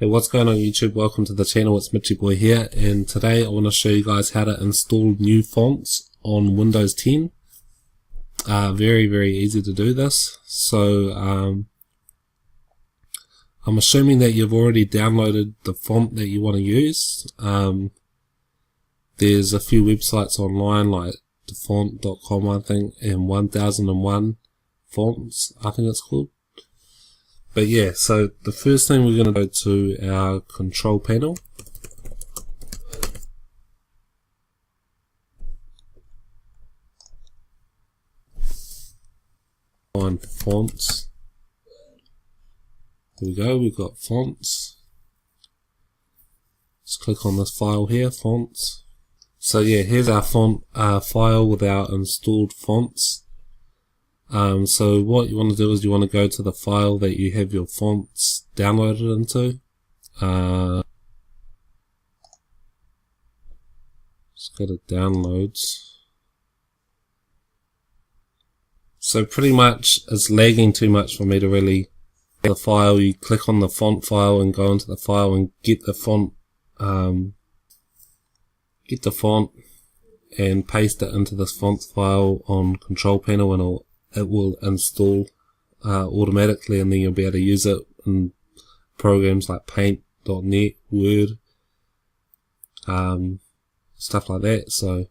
Hey, what's going on YouTube? Welcome to the channel. It's Mitchy Boy here, and today I want to show you guys how to install new fonts on Windows 10. Very easy to do this. So I'm assuming that you've already downloaded the font that you want to use. There's a few websites online like dafont.com I think, and 1001 fonts I think it's called. But yeah, so the first thing we're going to go to our control panel. Find fonts. There we go, we've got fonts. Let's click on this file here, fonts. So yeah, here's our font file with our installed fonts. So what you want to do is you want to go to the file that you have your fonts downloaded into. Just go to downloads. So pretty much it's lagging too much for me to really get the file. You click on the font file and go into the file and get the font, and paste it into this font file on control panel, and it will install automatically, and then you'll be able to use it in programs like Paint.net, Word, stuff like that. So